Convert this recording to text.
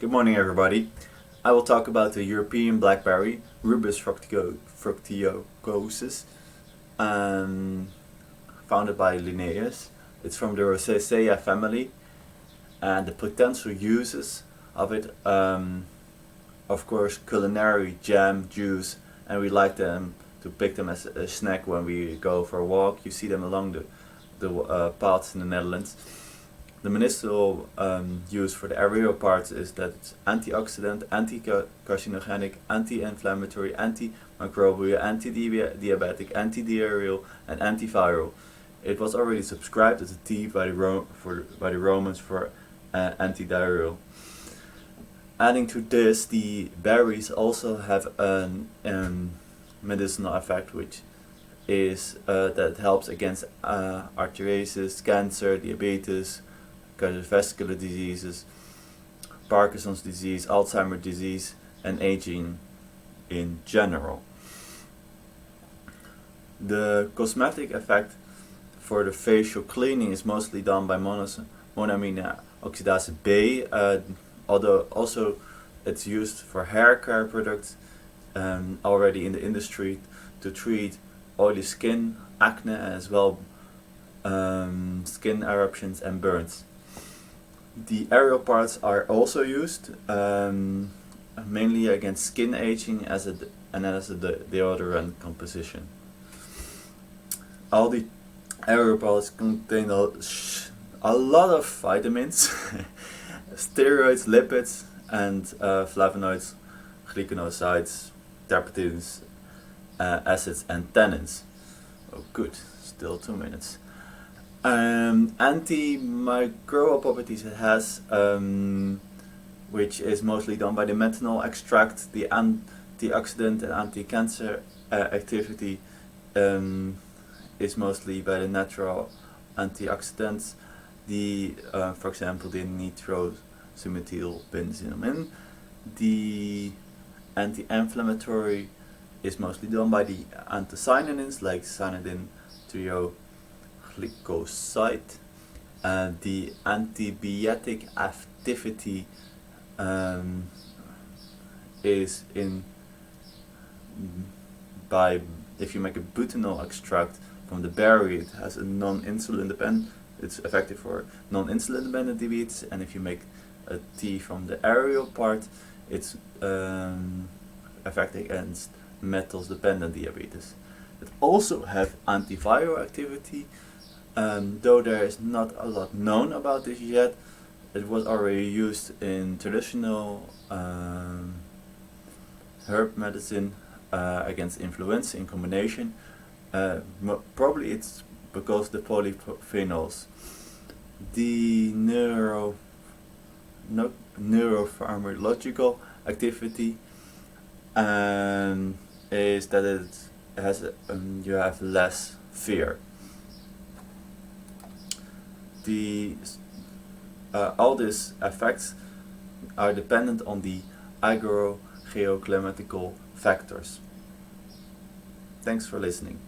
Good morning, everybody. I will talk about the European blackberry, Rubus fructicosus, founded by Linnaeus. It's from the Rosaceae family, and the potential uses of it, of course, culinary, jam, juice, and we like them to pick them as a snack when we go for a walk. You see them along the paths in the Netherlands. The medicinal use for the aerial parts is that it's antioxidant, anti-carcinogenic, anti-inflammatory, antimicrobial, anti-diabetic, anti-diarrheal, and antiviral. It was already subscribed as a tea by the Romans for antidiarrheal. Adding to this, the berries also have a medicinal effect, which is that helps against arthritis, cancer, diabetes, cardiovascular diseases, Parkinson's disease, Alzheimer's disease, and aging in general. The cosmetic effect for the facial cleaning is mostly done by monoamine oxidase B, although also it's used for hair care products already in the industry to treat oily skin, acne, as well skin eruptions and burns. The aerial parts are also used mainly against skin aging and as a deodorant composition. All the aerial parts contain a lot of vitamins, steroids, lipids, and flavonoids, glycosides, terpenes, acids, and tannins. Oh, good, still 2 minutes. Antimicrobial properties it has, which is mostly done by the methanol extract. The antioxidant and anti-cancer activity is mostly by the natural antioxidants. For example, the nitrosamethylbenzoamine. The anti-inflammatory is mostly done by the anthocyanins like cyanidin, glycoside. The antibiotic activity is if you make a butanol extract from the berry, it has a non-insulin dependent. It's effective for non-insulin dependent diabetes, and if you make a tea from the aerial part, it's effective against metals dependent diabetes. It also has antiviral activity. Though there is not a lot known about this yet, it was already used in traditional herb medicine against influenza in combination. Probably it's because the polyphenols. The neuropharmacological activity is that it has you have less fear. All these effects are dependent on the agrogeoclimatical factors. Thanks for listening.